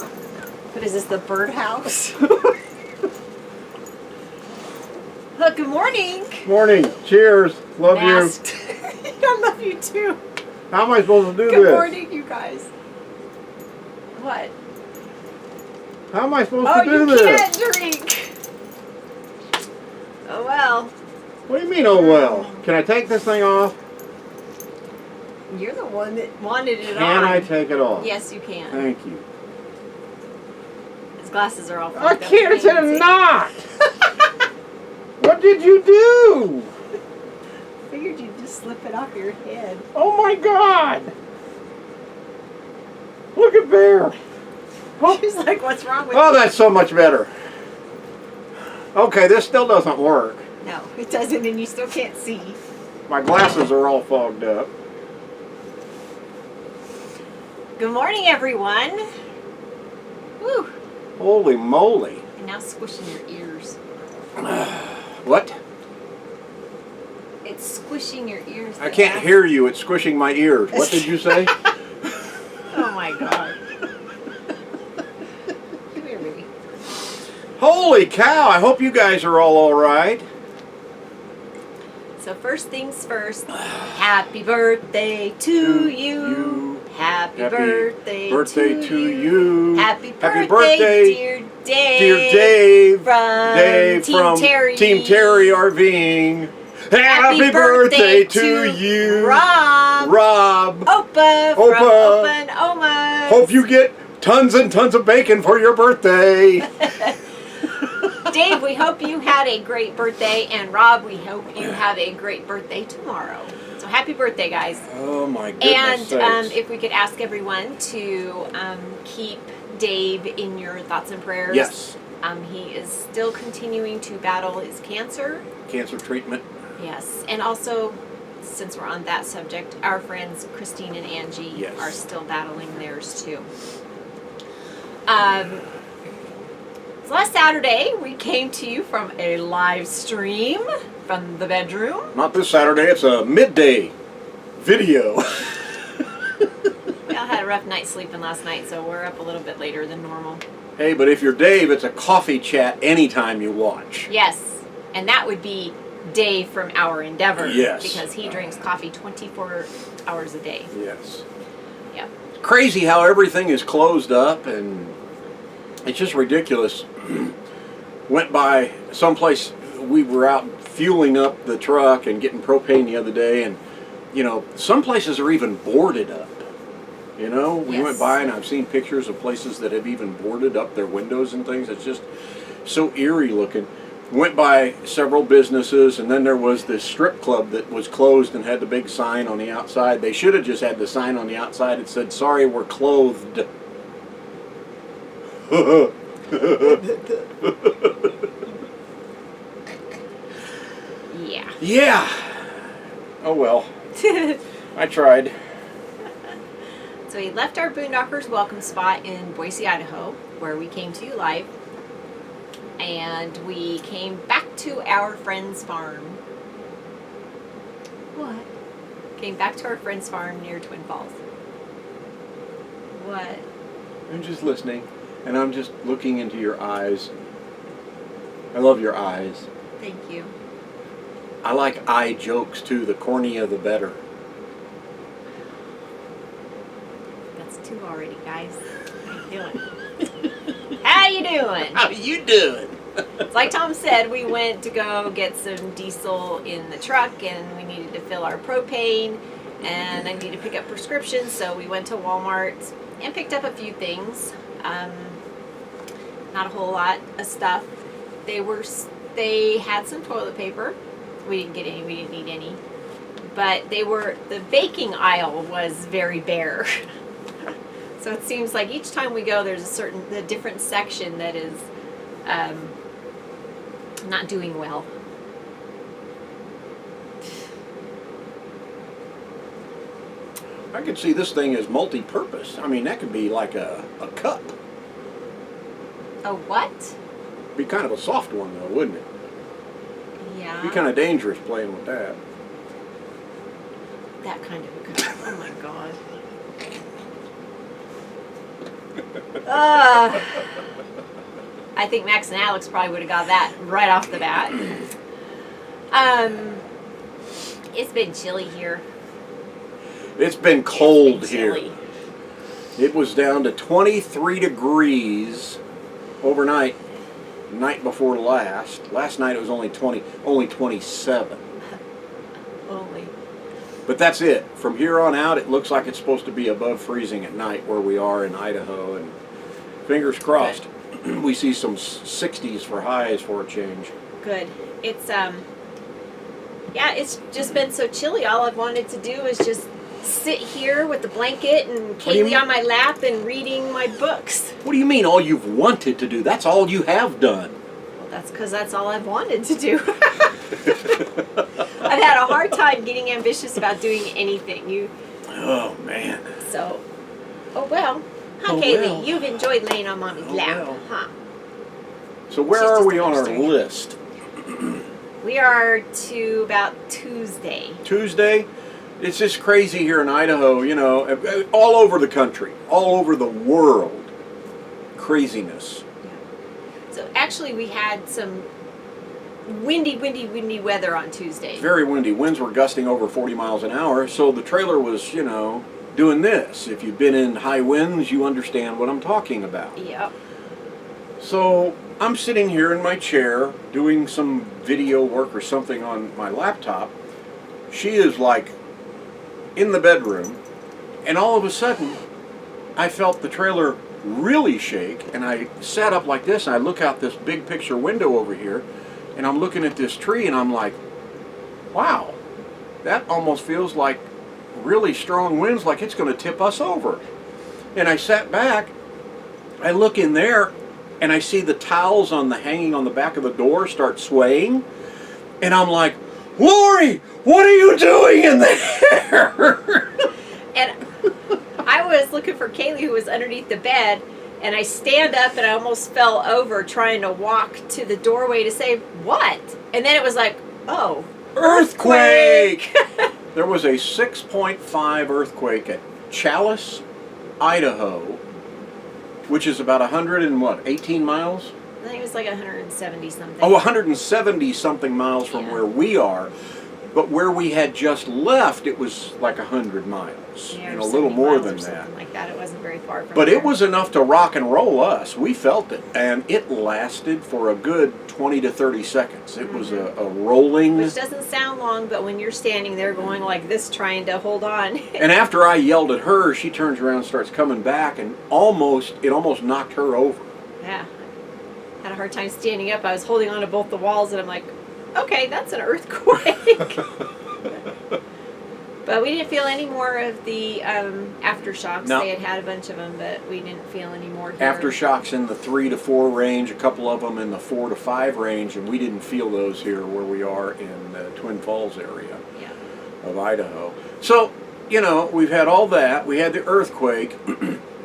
What is this, the birdhouse? Good morning. Morning. Cheers. Love Masked. I love you too. you. How am I supposed to do Good this? morning, you guys. What? How am I supposed to do you this? can't drink. Oh well. What do you mean, oh well? Can I take this thing off? You're the one that wanted it on. Can I take it off? Yes, you can. Thank you. His glasses are all I fogged up. can't. It's You a see. knot. What did you do? Figured you'd just slip it off your head. Oh my God! Look at there. Oh, She's like, what's wrong with oh, you? that's so much better. Okay, this still doesn't work. No, it doesn't, and you still can't see. My glasses are all fogged up. Good morning, everyone. Woo. Holy moly. And now squishing your ears. What? It's squishing your ears. I can't hear you. It's squishing my ears. What did you say? Oh my God. Come here, baby. Holy cow. I hope you guys are all right. So first things first, happy birthday to you. Happy birthday to you. Happy Happy birthday, dear Dave. Dear Dave. From Team Terry. Team Terry RVing. Happy birthday to you. Rob. Opa. From Opa. Opa and Oma. Hope you get tons and tons of bacon for your birthday. Dave, we hope you had a great birthday, and Rob, we hope you have a great birthday tomorrow. So happy birthday, guys. Oh my goodness. And if we could ask everyone to keep Dave in your thoughts and prayers. Yes. He is still continuing to battle his cancer. Cancer treatment. Yes. And also, since we're on that subject, our friends Christine and Angie Yes. are still battling theirs too. So last Saturday, we came to you from a live stream from the bedroom. Not this Saturday, it's a midday video. We all had a rough night sleeping last night, so we're up a little bit later than normal. Hey, but if you're Dave, it's a coffee chat anytime you watch. Yes, and that would be Dave from Our Endeavor. Yes. Because he drinks coffee 24 hours a day. Yes. Yep. Crazy how everything is closed up, and it's just ridiculous. Went by someplace, we were out fueling up the truck and getting propane the other day, and you know, some places are even boarded up. You know, we went by and I've seen pictures of places that have even boarded up their windows and things. It's just so eerie looking. Went by several businesses, and then there was this strip club that was closed and had the big sign on the outside. They should have just had the sign on the outside that said, "Sorry, we're clothed." Yeah. Yeah. Oh well. I tried. So we left our Boondockers welcome spot in Boise, Idaho, where we came to you live. And we came back to our friend's farm. What? Came back to our friend's farm near Twin Falls. What? I'm just listening, and I'm just looking into your eyes. I love your eyes. Thank you. I like eye jokes too. The cornier, the better. That's two already, guys. How you doing? How you doing? How you doing? It's like Tom said, we went to go get some diesel in the truck, and we needed to fill our propane, and I needed to pick up prescriptions, so we went to Walmart and picked up a few things. Not a whole lot of stuff. They had some toilet paper. We didn't get any. We didn't need any. But the baking aisle was very bare. So it seems like each time we go, there's a different section that is not doing well. I could see this thing as multi-purpose. I mean, that could be like a cup. A what? Be kind of a soft one though, wouldn't it? Yeah. Be kind of dangerous playing with that. That kind of a cup. Oh my God. I think Max and Alex probably would have got that right off the bat. It's been chilly here. It's been cold It's been here. chilly. It was down to 23 degrees overnight, night before last. Last night it was only 27. Only. But that's it. From here on out, it looks like it's supposed to be above freezing at night where we are in Idaho. And fingers crossed, we see some 60s for highs for a change. Good. It's yeah, it's just been so chilly. All I've wanted to do is just sit here with the blanket and do you mean? Kaylee on my lap and reading my books. What do you mean all you've wanted to do? That's all you have done. Well, that's because that's all I've wanted to do. I've had a hard time getting ambitious about doing anything. Oh, man. So, oh well. Huh, Oh, Kaylee? well. You've enjoyed laying on Mommy's Oh, lap, well. huh? So where She's are just we on our understanding. list? We are to about Tuesday. Tuesday? It's just crazy here in Idaho, you know, all over the country, all over the world. Craziness. So actually, we had some windy weather on Tuesday. Very windy. Winds were gusting over 40 miles an hour, so the trailer was, you know, doing this. If you've been in high winds, you understand what I'm talking about. Yep. So I'm sitting here in my chair doing some video work or something on my laptop. She is like in the bedroom, and all of a sudden I felt the trailer really shake, and I sat up like this and I look out this big picture window over here, and I'm looking at this tree and I'm like, wow, that almost feels like really strong winds, like it's going to tip us over. And I sat back, I look in there, and I see the towels on the hanging on the back of the door start swaying, and I'm like, Lori, what are you doing in there? And I was looking for Kaylee, who was underneath the bed, and I stand up and I almost fell over trying to walk to the doorway to say, what? And then it was like, oh, Earthquake! There was a 6.5 earthquake at Chalice, Idaho, which is about 18 miles? I think it was like 170 something. Oh, 170 something miles from Yeah. where we are. But where we had just left, it was like 100 miles. Yeah, You or know, a little 70 more miles than or that. something like that. It wasn't very far from But there. it was enough to rock and roll us. We felt it. And it lasted for a good 20 to 30 seconds. It was a rolling. Which doesn't sound long, but when you're standing there going like this trying to hold on. And after I yelled at her, she turns around and starts coming back, and it almost knocked her over. Yeah. Had a hard time standing up. I was holding on to both the walls and I'm like, okay, that's an earthquake. But we didn't feel any more of the aftershocks. No. They had a bunch of them, but we didn't feel any more here. Aftershocks in the 3 to 4 range, a couple of them in the 4 to 5 range, and we didn't feel those here where we are in the Twin Falls area Yeah. of Idaho. So, you know, we've had all that. We had the earthquake.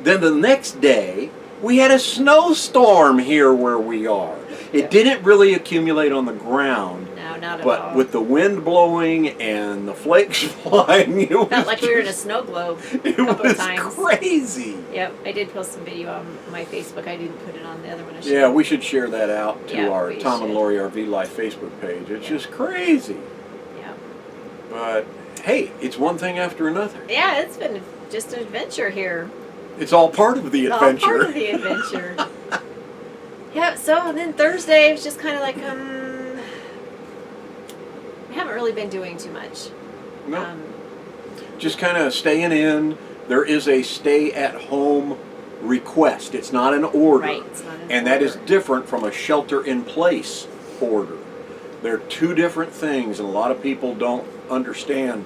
Then the next day, we had a snowstorm here where we are. It didn't really accumulate on the ground. No, not at But all. with the wind blowing and the flakes flying, it was Felt like we were in a just- snow globe a It couple was of times. crazy. Yep, I did post some video on my Facebook. I didn't put it on the other one. I should. Yeah, we should share that out to Yeah, our we Tom and should. Lori RV Life Facebook page. It's Yeah. just crazy. Yeah. But hey, it's one thing after another. Yeah, it's been just an adventure here. It's all part of the All adventure. part of the adventure. Yeah, so then Thursday was just kind of like, we haven't really been doing too much. No, just kind of staying in. There is a stay-at-home request. It's not an order. Right, it's not an And that is order. different from a shelter-in-place order. They're two different things, and a lot of people don't understand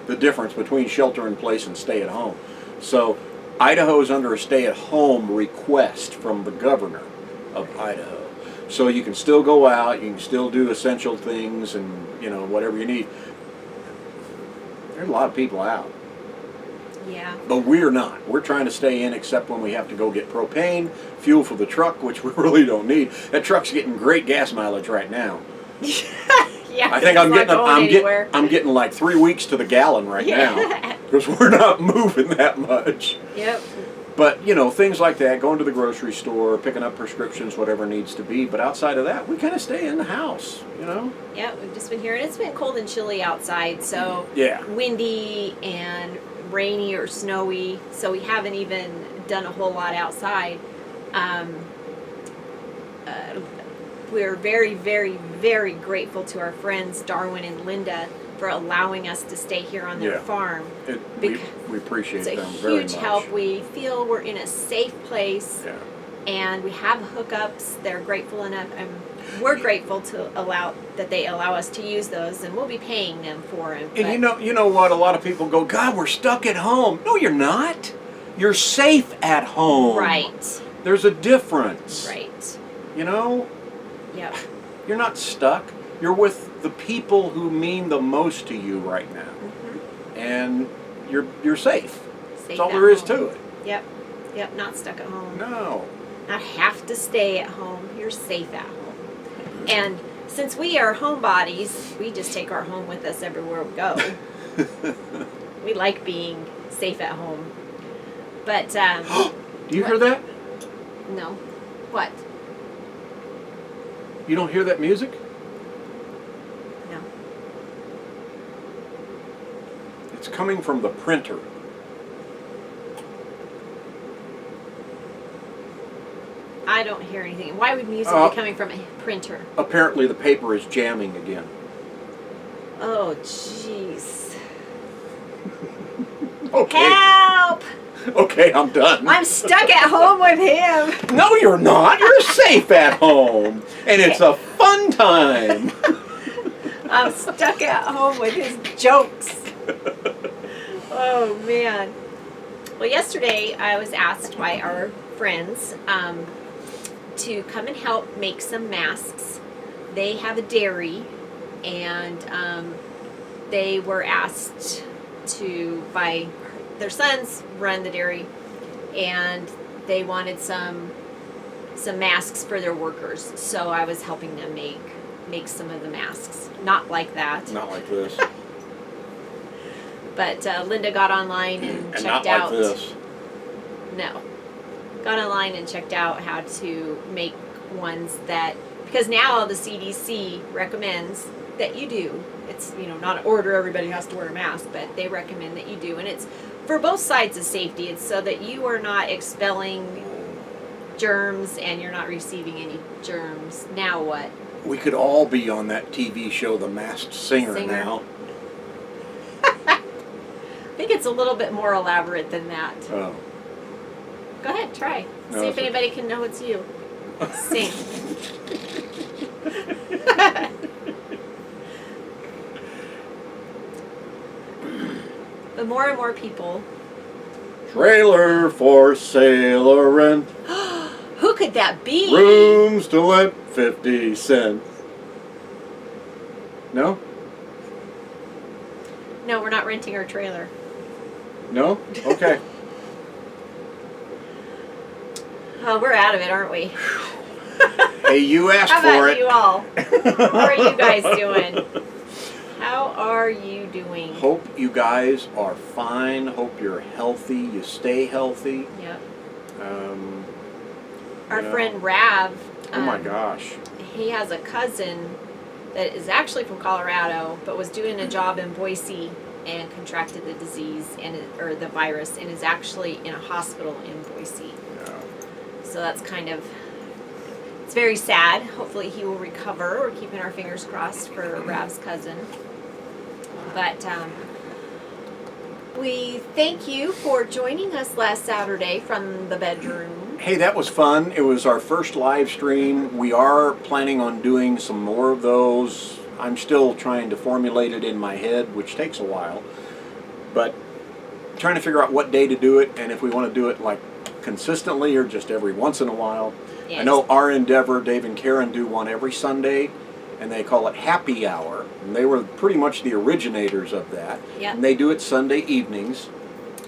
the difference between shelter-in-place and stay-at-home. So Idaho is under a stay-at-home request from the governor of Idaho. So you can still go out, you can still do essential things and, you know, whatever you need. There's a lot of people out. Yeah. But we're not. We're trying to stay in except when we have to go get propane, fuel for the truck, which we really don't need. That truck's getting great gas mileage right now. Yeah. I think it's not going anywhere. I'm getting like 3 weeks to the gallon right now because we're not moving that much. Yep. But, you know, things like that, going to the grocery store, picking up prescriptions, whatever needs to be. But outside of that, we kind of stay in the house, you know? Yeah, we've just been here, and it's been cold and chilly outside, so Yeah. windy and rainy or snowy, so we haven't even done a whole lot outside. We're very, very, very grateful to our friends Darwin and Linda for allowing us to stay here on their Yeah. farm. We appreciate It's a them very much. huge help. We feel we're in a safe place, Yeah. and we have hookups. They're grateful enough, and we're grateful to that they allow us to use those, and we'll be paying them for them. And you know what? A lot of people go, God, we're stuck at home. No, you're not. You're safe at home. Right. There's a difference. Right. You know? Yep. You're not stuck. You're with the people who mean the most to you right now. Mm-hmm. And you're safe. Safe That's all at there is home. to it. Yep. Yep. Not stuck at home. No. Not have to stay at home. You're safe at home. And since we are homebodies, we just take our home with us everywhere we go. We like being safe at home. But Do you hear that? no. What? You don't hear that music? No. It's coming from the printer. I don't hear anything. Why would music be coming from a printer? Apparently the paper is jamming again. Oh, jeez. Okay. Help! Okay, I'm done. I'm stuck at home with him. No, you're not. You're safe at home. And it's a fun time. I'm stuck at home with his jokes. Oh, man. Well, yesterday I was asked by our friends to come and help make some masks. They have a dairy, and they were asked by their sons run the dairy, and they wanted some masks for their workers. So I was helping them make some of the masks. Not like that. Not like this. But Linda got online and checked not out. like this. No. Got online and checked out how to make ones because now the CDC recommends that you do. It's, not an order, everybody has to wear a mask, but they recommend that you do. And it's for both sides of safety. It's so that you are not expelling germs and you're not receiving any germs. Now what? We could all be on that TV show, The Masked Singer. Now. I think it's a little bit more elaborate than that. Oh. Go ahead, try. No, See if anybody can know it's you. Sing. But more and more people. Trailer for sale or rent. Who could that be? Rooms to let 50 cents. No? No, we're not renting our trailer. No? Okay. Oh, we're out of it, aren't we? Hey, you asked How for about it. you all? How are you guys doing? How are you doing? Hope you guys are fine. Hope you're healthy. You stay healthy. Yep. You Our know. friend Rav. Oh my gosh. He has a cousin that is actually from Colorado, but was doing a job in Boise and contracted the disease or the virus, and is actually in a hospital in Boise. Yeah. So that's it's very sad. Hopefully he will recover. We're keeping our fingers crossed for Rav's cousin. But we thank you for joining us last Saturday from the bedroom. Hey, that was fun. It was our first live stream. We are planning on doing some more of those. I'm still trying to formulate it in my head, which takes a while. But trying to figure out what day to do it, and if we want to do it like consistently or just every once in a while. Yes. I know our endeavor, Dave and Karen do one every Sunday, and they call it Happy Hour. And they were pretty much the originators of that. Yep. And they do it Sunday evenings.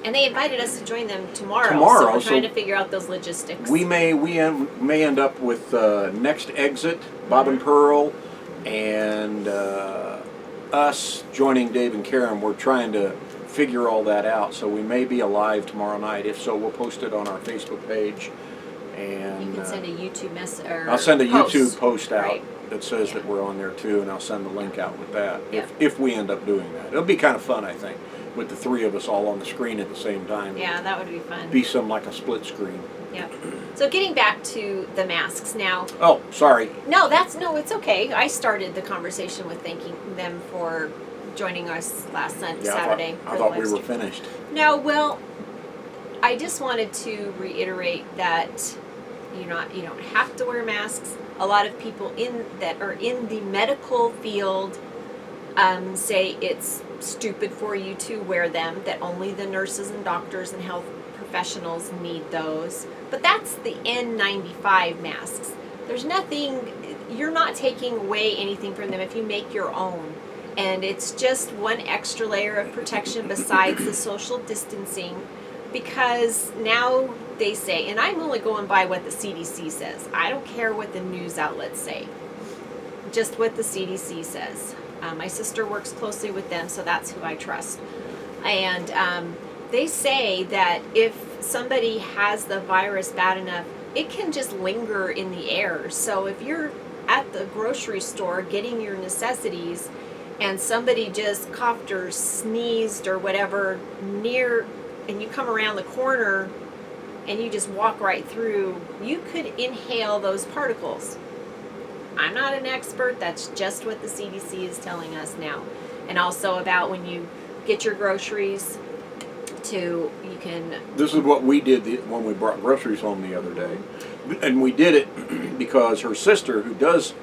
And they invited us to join them tomorrow. Tomorrow, So we're trying so to figure out those logistics. We may end up with Next Exit, Bob and Pearl, and us joining Dave and Karen. We're trying to figure all that out. So we may be alive tomorrow night. If so, we'll post it on our Facebook page. And you can send a YouTube message. I'll send a YouTube post out right. that says that we're on there too, and I'll send the link out with that. Yeah. If we end up doing that, it'll be kind of fun, I think, with the three of us all on the screen at the same time. Yeah, that would be fun. Be like a split screen. Yeah. So getting back to the masks now. Oh, sorry. No, it's okay. I started the conversation with thanking them for joining us last Saturday. I thought we were finished. No, well, I just wanted to reiterate that you don't have to wear masks. A lot of people that are in the medical field say it's stupid for you to wear them, that only the nurses and doctors and health professionals need those. But that's the N95 masks. There's nothing, you're not taking away anything from them if you make your own. And it's just one extra layer of protection besides the social distancing, because now they say, and I'm only going by what the CDC says. I don't care what the news outlets say, just what the CDC says. My sister works closely with them, so that's who I trust. And they say that if somebody has the virus bad enough, it can just linger in the air. So if you're at the grocery store getting your necessities and somebody just coughed or sneezed or whatever near, and you come around the corner and you just walk right through, you could inhale those particles. I'm not an expert, that's just what the CDC is telling us now. And also about when you get your groceries, This is what we did when we brought groceries home the other day. And we did it because her sister, who does,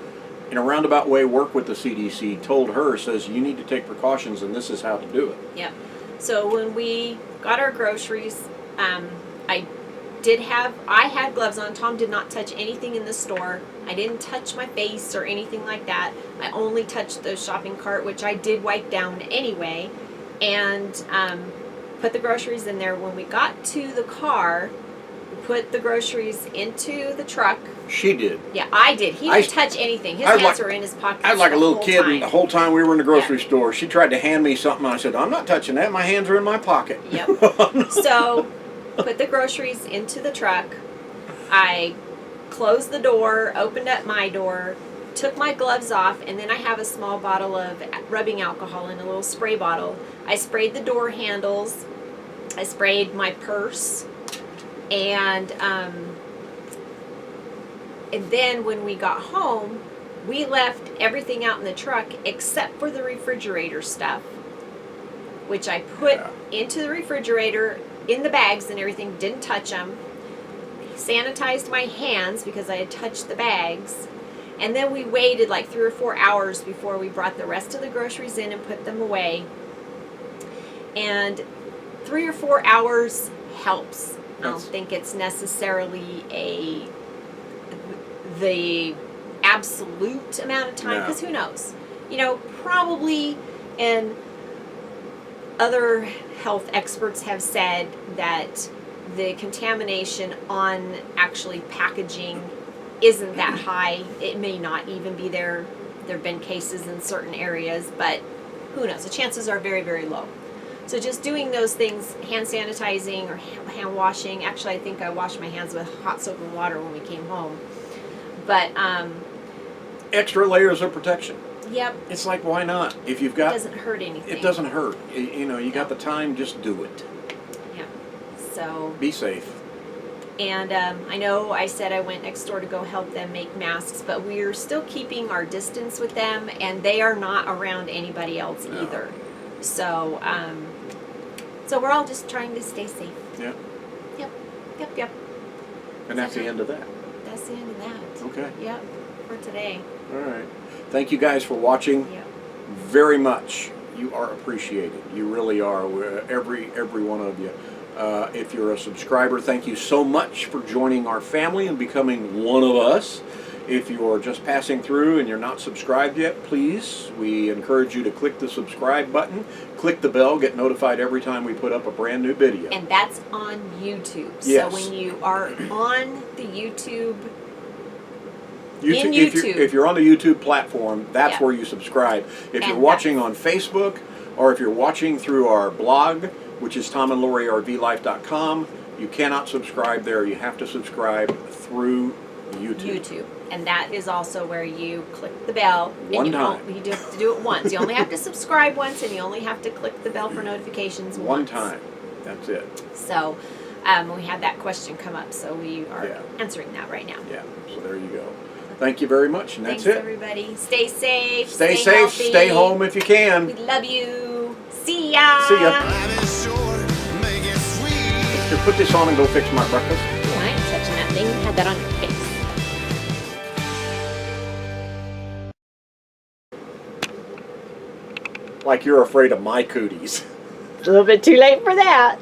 in a roundabout way, work with the CDC, told her, says, you need to take precautions, and this is how to do it. Yeah. So when we got our groceries, I had gloves on. Tom did not touch anything in the store. I didn't touch my face or anything like that. I only touched the shopping cart, which I did wipe down anyway, and put the groceries in there. When we got to the car, we put the groceries into the truck. She did. Yeah, I did. He didn't touch anything. His hands were in his pockets. I was like a little kid, time. and the whole time we were in the grocery store, she tried to hand me something. I said, I'm not touching that. My hands are in my pocket. Yep. So, put the groceries into the truck. I closed the door, opened up my door, took my gloves off, and then I have a small bottle of rubbing alcohol in a little spray bottle. I sprayed the door handles. I sprayed my purse. And then when we got home, we left everything out in the truck except for the refrigerator stuff, which I put into the refrigerator in the bags and everything, didn't touch them. Sanitized my hands because I had touched the bags. And then we waited like 3 or 4 hours before we brought the rest of the groceries in and put them away. And 3 or 4 hours helps. I don't think it's necessarily the absolute amount of time, because who knows? Probably, and other health experts have said that the contamination on actually packaging isn't that high. It may not even be there. There have been cases in certain areas, but who knows? The chances are very, very low. So just doing those things, hand sanitizing or hand washing. Actually, I think I washed my hands with hot soap and water when we came home. But extra layers of protection. Yep. It's like, why not? If you've got, it doesn't hurt anything. It doesn't hurt. You got the time, just do it. Yeah. So be safe. And I know I said I went next door to go help them make masks, but we're still keeping our distance with them, and they are not around anybody else either. So so we're all just trying to stay safe. Yeah. Yep. And that's the end of that. That's the end of that. Okay. Yep. For today. All right. Thank you guys for watching. Yep. Very much. You are appreciated. You really are. Every one of you. If you're a subscriber, thank you so much for joining our family and becoming one of us. If you're just passing through and you're not subscribed yet, please, we encourage you to click the subscribe button, click the bell, get notified every time we put up a brand new video. And that's on YouTube. Yes. So when you are on the YouTube, if you're on the YouTube platform, that's where you subscribe. If you're watching on Facebook or if you're watching through our blog, which is tomandloryrvlife.com, you cannot subscribe there. You have to subscribe through YouTube. And that is also where you click the bell. One time. You do have to do it once. You only have to subscribe once, and you only have to click the bell for notifications One once. time. That's it. So we had that question come up, so we are answering that right now. Yeah, so there you go. Thank you very much, and that's Thanks, it. everybody. Stay safe. Stay safe. Healthy. Stay home if you can. We love you. See ya. See ya. Life is short, make it sweet. Here, put this on and go fix my breakfast. Oh, I ain't touching that thing. You had that on your face. Like you're afraid of my cooties. A little bit too late for that.